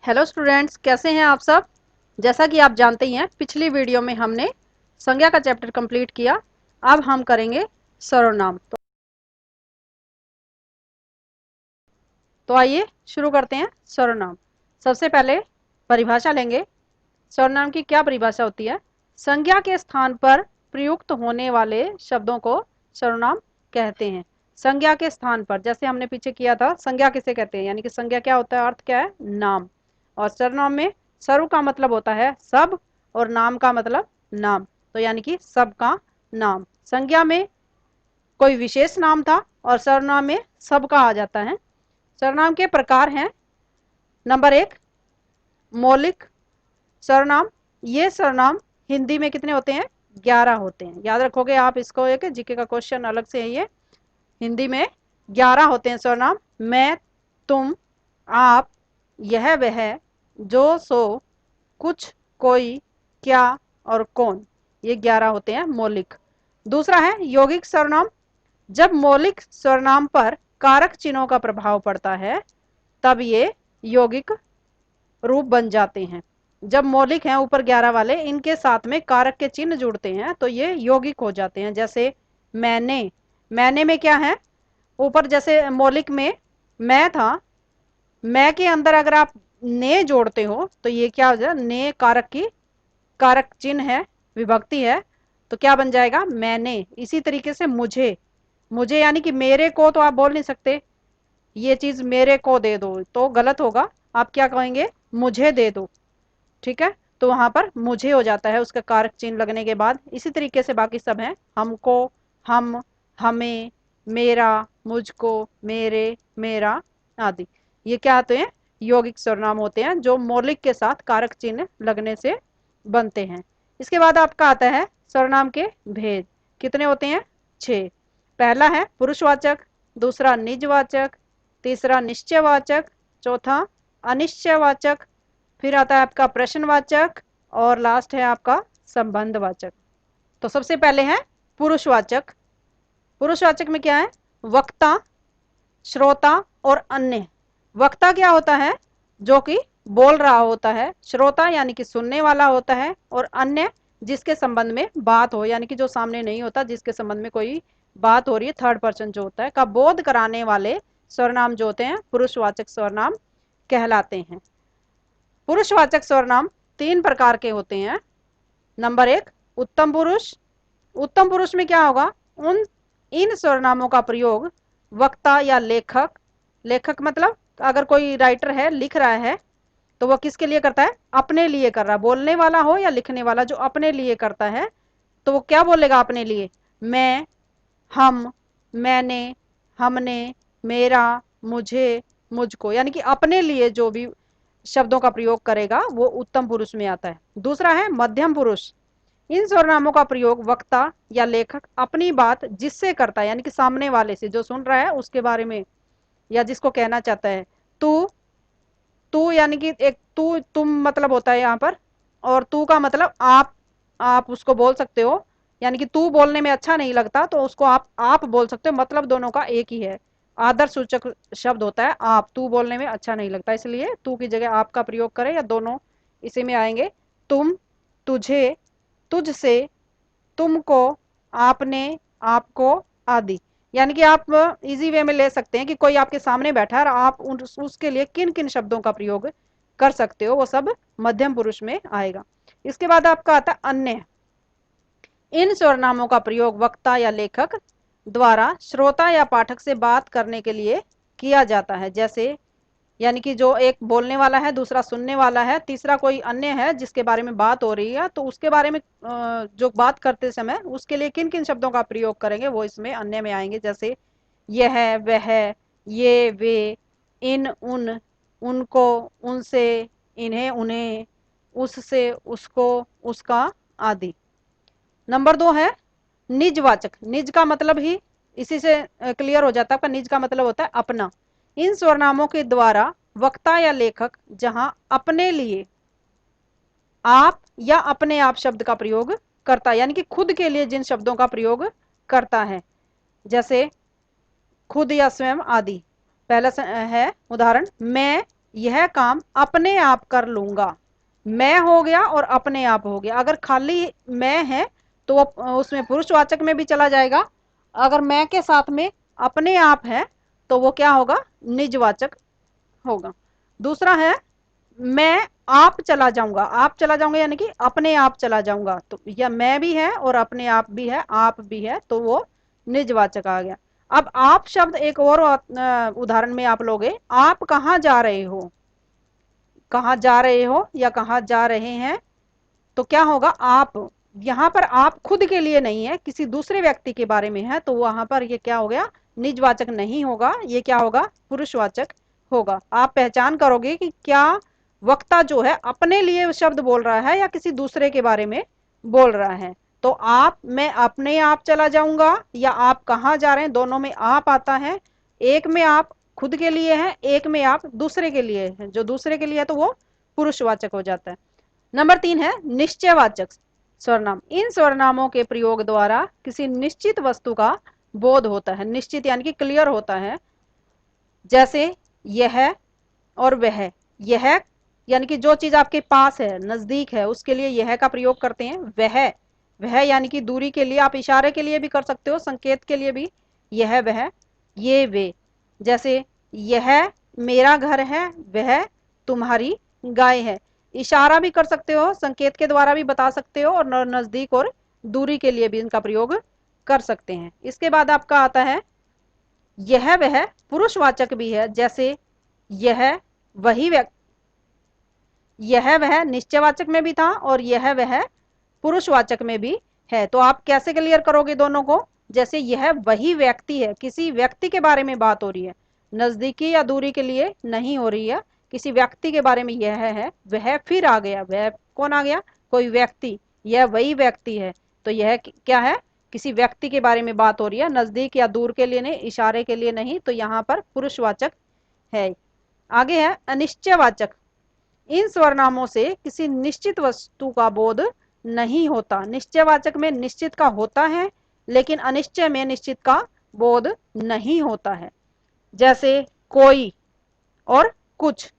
Hello students, कैसे हैं आप सब। जैसा कि आप जानते ही हैं, पिछली वीडियो में हमने संज्ञा का चैप्टर कंप्लीट किया। अब हम करेंगे सर्वनाम। तो आइए शुरू करते हैं सर्वनाम। सबसे पहले परिभाषा लेंगे। सर्वनाम की क्या परिभाषा होती है? संज्ञा के स्थान पर प्रयुक्त होने वाले शब्दों को सर्वनाम कहते हैं। संज्ञा के स्थान पर, जैसे हमने पीछे किया था, संज्ञा किसे कहते हैं, यानी कि संज्ञा क्या होता है, अर्थ क्या है, नाम। और सर्वनाम में सर्व का मतलब होता है सब, और नाम का मतलब नाम, तो यानी कि सब का नाम। संज्ञा में कोई विशेष नाम था और सर्वनाम में सब का आ जाता है। सर्वनाम के प्रकार हैं। नंबर 1, मौलिक सर्वनाम। ये सर्वनाम हिंदी में कितने होते हैं? 11 होते हैं। याद रखोगे आप इसको, एक जीके का क्वेश्चन अलग से है ये। हिंदी में 11 होते हैं सर्वनाम। मैं, तुम, आप, यह वह, जो सो, कुछ, कोई, क्या और कौन, ये 11 होते हैं मौलिक। दूसरा है यौगिक सर्वनाम। जब मौलिक सर्वनाम पर कारक चिन्हों का प्रभाव पड़ता है तब ये यौगिक रूप बन जाते हैं। जब मौलिक हैं ऊपर 11 वाले, इनके साथ में कारक के चिन्ह जुड़ते हैं तो ये यौगिक हो जाते हैं। जैसे मैंने, मैंने में क्या है, ऊपर जैसे मौलिक में मैं था, मैं के अंदर अगर आप ने जोड़ते हो तो ये क्या हो जाए, ने कारक की, कारक चिन्ह है, विभक्ति है, तो क्या बन जाएगा, मैंने। इसी तरीके से मुझे, मुझे यानी कि मेरे को तो आप बोल नहीं सकते, ये चीज मेरे को दे दो तो गलत होगा, आप क्या कहेंगे, मुझे दे दो। ठीक है, तो वहां पर मुझे हो जाता है उसका कारक चिन्ह लगने के बाद। इसी तरीके से बाकी सब हैं, हमको, हम, हमें, मेरा, मुझको, मेरे, मेरा आदि। ये क्या आते हैं, यौगिक सर्वनाम होते हैं, जो मौलिक के साथ कारक चिन्ह लगने से बनते हैं। इसके बाद आपका आता है सर्वनाम के भेद। कितने होते हैं? 6। पहला है पुरुषवाचक, दूसरा निजवाचक, तीसरा निश्चयवाचक, चौथा अनिश्चयवाचक, फिर आता है आपका प्रश्नवाचक, और लास्ट है आपका संबंधवाचक। तो सबसे पहले है पुरुषवाचक। पुरुषवाचक में क्या है, वक्ता, श्रोता और अन्य। वक्ता क्या होता है, जो कि बोल रहा होता है। श्रोता यानी कि सुनने वाला होता है, और अन्य जिसके संबंध में बात हो, यानी कि जो सामने नहीं होता, जिसके संबंध में कोई बात हो रही है, थर्ड पर्सन जो होता है, का बोध कराने वाले सर्वनाम जो होते हैं पुरुषवाचक सर्वनाम कहलाते हैं। पुरुषवाचक सर्वनाम 3 प्रकार के होते हैं। नंबर 1, उत्तम पुरुष। उत्तम पुरुष में क्या होगा, उन इन सर्वनामों का प्रयोग वक्ता या लेखक, लेखक मतलब अगर कोई राइटर है, लिख रहा है, तो वह किसके लिए करता है, अपने लिए कर रहा है। बोलने वाला हो या लिखने वाला, जो अपने लिए करता है तो वो क्या बोलेगा अपने लिए, मैं, हम, मैंने, हमने, मेरा, मुझे, मुझको, यानी कि अपने लिए जो भी शब्दों का प्रयोग करेगा वो उत्तम पुरुष में आता है। दूसरा है मध्यम पुरुष। इन सर्वनामों का प्रयोग वक्ता या लेखक अपनी बात जिससे करता है, यानी कि सामने वाले से, जो सुन रहा है उसके बारे में, या जिसको कहना चाहता है। तू, तू यानी कि एक तू, तुम मतलब होता है यहाँ पर, और तू का मतलब आप उसको बोल सकते हो, यानी कि तू बोलने में अच्छा नहीं लगता तो उसको आप बोल सकते हो, मतलब दोनों का एक ही है। आदर सूचक शब्द होता है आप, तू बोलने में अच्छा नहीं लगता, इसलिए तू की जगह आप का प्रयोग करें, या दोनों इसी में आएंगे। तुम, तुझे, तुझसे, तुमको, आपने, आपको आदि। यानी कि आप इजी वे में ले सकते हैं कि कोई आपके सामने बैठा है और आप उसके लिए किन किन शब्दों का प्रयोग कर सकते हो, वो सब मध्यम पुरुष में आएगा। इसके बाद आपका आता है अन्य। इन सर्वनामों का प्रयोग वक्ता या लेखक द्वारा श्रोता या पाठक से बात करने के लिए किया जाता है। जैसे, यानी कि जो एक बोलने वाला है, दूसरा सुनने वाला है, तीसरा कोई अन्य है जिसके बारे में बात हो रही है, तो उसके बारे में जो बात करते समय उसके लिए किन किन शब्दों का प्रयोग करेंगे वो इसमें अन्य में आएंगे। जैसे यह, वह, ये, वे, इन, उन, उनको, उनसे, इन्हें, उन्हें, उससे, उसको, उसका आदि। नंबर 2 है निजवाचक। निज का मतलब ही इसी से क्लियर हो जाता है, आपका निज का मतलब होता है अपना। इन स्वरनामों के द्वारा वक्ता या लेखक जहां अपने लिए आप या अपने आप शब्द का प्रयोग करता है, यानी कि खुद के लिए जिन शब्दों का प्रयोग करता है, जैसे खुद या स्वयं आदि। पहला है उदाहरण, मैं यह काम अपने आप कर लूंगा। मैं हो गया और अपने आप हो गया। अगर खाली मैं है तो वो उसमें पुरुषवाचक में भी चला जाएगा। अगर मैं के साथ में अपने आप है तो वो क्या होगा, निजवाचक होगा। दूसरा है मैं आप चला जाऊंगा। आप चला जाऊंगा यानी कि अपने आप चला जाऊंगा, तो या मैं भी है और अपने आप भी है, आप भी है, तो वो निजवाचक आ गया। अब आप शब्द एक और उदाहरण में आप लोगे, आप कहाँ जा रहे हो, कहाँ जा रहे हो या कहाँ जा रहे हैं, तो क्या होगा आप। यहां पर आप खुद के लिए नहीं है, किसी दूसरे व्यक्ति के बारे में है, तो वहां पर ये क्या हो गया, निजवाचक नहीं होगा, ये क्या होगा, पुरुषवाचक होगा। आप पहचान करोगे कि क्या वक्ता जो है अपने लिए शब्द बोल रहा है या किसी दूसरे के बारे में बोल रहा है। तो आप, मैं अपने आप चला जाऊंगा या आप कहाँ जा रहे हैं, दोनों में आप आता है। एक में आप खुद के लिए है, एक में आप दूसरे के लिए है। जो दूसरे के लिए है तो वो पुरुषवाचक हो जाता है। नंबर 3 है निश्चयवाचक स्वरनाम। इन स्वरनामों के प्रयोग द्वारा किसी निश्चित वस्तु का बोध होता है। निश्चित यानी कि क्लियर होता है। जैसे यह और वह। यह यानी कि जो चीज आपके पास है, नजदीक है, उसके लिए यह का प्रयोग करते हैं। वह यानी कि दूरी के लिए, आप इशारे के लिए भी कर सकते हो, संकेत के लिए भी। यह वह, ये वे। जैसे यह मेरा घर है, वह तुम्हारी गाय है। इशारा भी कर सकते हो, संकेत के द्वारा भी बता सकते हो, और नजदीक और दूरी के लिए भी इनका प्रयोग कर सकते हैं। इसके बाद आपका आता है यह वह पुरुषवाचक भी है। जैसे यह वही व्यक्ति, यह वह निश्चयवाचक में भी था और यह वह पुरुषवाचक में भी है। तो आप कैसे क्लियर करोगे दोनों को, जैसे यह वही व्यक्ति है, किसी व्यक्ति के बारे में बात हो रही है, नजदीकी या दूरी के लिए नहीं हो रही है, किसी व्यक्ति के बारे में यह है। वह फिर आ गया, वह कौन आ गया, कोई व्यक्ति, यह वही व्यक्ति है। तो यह क्या है, किसी व्यक्ति के बारे में बात हो रही है, नजदीक या दूर के लिए नहीं, इशारे के लिए नहीं, तो यहाँ पर पुरुषवाचक है। आगे है अनिश्चयवाचक। इन स्वरनामों से किसी निश्चित वस्तु का बोध नहीं होता। निश्चयवाचक में निश्चित का होता है, लेकिन अनिश्चय में निश्चित का बोध नहीं होता है। जैसे कोई और कुछ।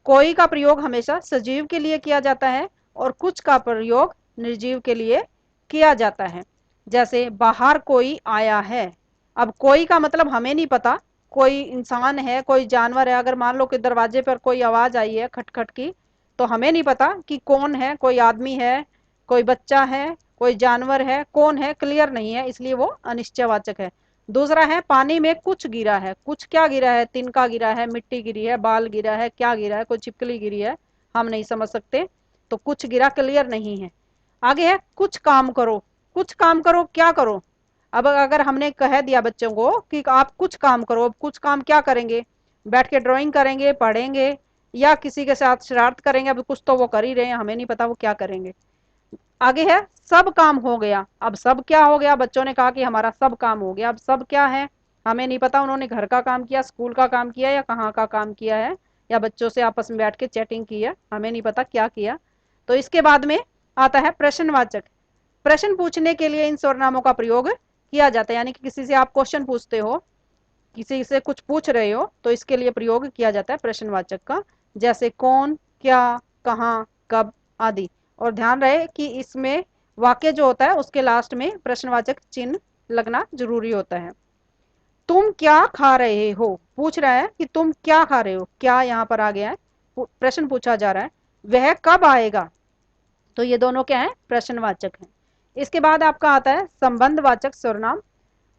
कोई का प्रयोग हमेशा सजीव के लिए किया जाता है और कुछ का प्रयोग निर्जीव के लिए किया जाता है। जैसे बाहर कोई आया है। अब कोई का मतलब हमें नहीं पता, कोई इंसान है, कोई जानवर है। अगर मान लो कि दरवाजे पर कोई आवाज आई है खटखट की, तो हमें नहीं पता कि कौन है, कोई आदमी है, कोई बच्चा है, कोई जानवर है, कौन है, क्लियर नहीं है, इसलिए वो अनिश्चयवाचक है। दूसरा है पानी में कुछ गिरा है। कुछ क्या गिरा है, तिनका गिरा है, मिट्टी गिरी है, बाल गिरा है, क्या गिरा है, कोई छिपकली गिरी है, हम नहीं समझ सकते, तो कुछ गिरा क्लियर नहीं है। आगे है कुछ काम करो। कुछ काम करो, क्या करो। अब अगर हमने कह दिया बच्चों को कि आप कुछ काम करो, अब कुछ काम क्या करेंगे, बैठ के ड्राइंग करेंगे, पढ़ेंगे, या किसी के साथ शरारत करेंगे। अब कुछ तो वो कर ही रहे हैं, हमें नहीं पता वो क्या करेंगे। आगे है सब काम हो गया। अब सब क्या हो गया, बच्चों ने कहा कि हमारा सब काम हो गया। अब सब क्या है, हमें नहीं पता, उन्होंने घर का काम किया, स्कूल का काम किया, या कहाँ का काम किया है, या बच्चों से आपस में बैठ के चैटिंग की है, हमें नहीं पता क्या किया। तो इसके बाद में आता है प्रश्नवाचक। प्रश्न पूछने के लिए इन सर्वनामों का प्रयोग किया जाता है। यानी कि किसी से आप क्वेश्चन पूछते हो, किसी से कुछ पूछ रहे हो, तो इसके लिए प्रयोग किया जाता है प्रश्नवाचक का। जैसे कौन, क्या, कहाँ, कब आदि। और ध्यान रहे कि इसमें वाक्य जो होता है उसके लास्ट में प्रश्नवाचक चिन्ह लगना जरूरी होता है। तुम क्या खा रहे हो, पूछ रहा है कि तुम क्या खा रहे हो, क्या यहाँ पर आ गया है, प्रश्न पूछा जा रहा है। वह कब आएगा, तो ये दोनों क्या है, प्रश्नवाचक हैं। इसके बाद आपका आता है संबंधवाचक सर्वनाम।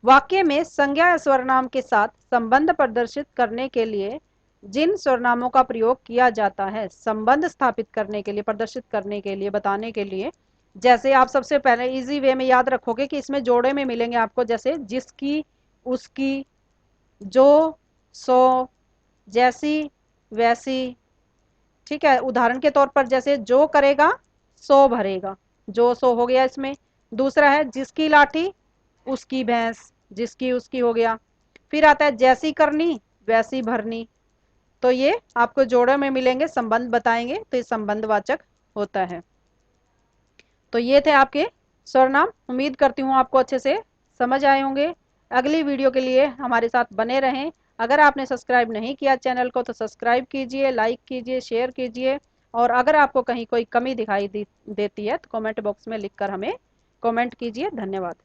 वाक्य में संज्ञा या सर्वनाम के साथ संबंध प्रदर्शित करने के लिए जिन सर्वनामों का प्रयोग किया जाता है, संबंध स्थापित करने के लिए, प्रदर्शित करने के लिए, बताने के लिए। जैसे आप सबसे पहले इजी वे में याद रखोगे कि इसमें जोड़े में मिलेंगे आपको, जैसे जिसकी, उसकी, जो, सो, जैसी, वैसी। ठीक है, उदाहरण के तौर पर जैसे जो करेगा सो भरेगा, जो सो हो गया इसमें। दूसरा है जिसकी लाठी उसकी भैंस, जिसकी उसकी हो गया। फिर आता है जैसी करनी वैसी भरनी। तो ये आपको जोड़े में मिलेंगे, संबंध बताएंगे, तो ये संबंधवाचक होता है। तो ये थे आपके सर्वनाम। उम्मीद करती हूँ आपको अच्छे से समझ आए होंगे। अगली वीडियो के लिए हमारे साथ बने रहें। अगर आपने सब्सक्राइब नहीं किया चैनल को तो सब्सक्राइब कीजिए, लाइक कीजिए, शेयर कीजिए। और अगर आपको कहीं कोई कमी दिखाई देती है तो कमेंट बॉक्स में लिखकर हमें कमेंट कीजिए। धन्यवाद।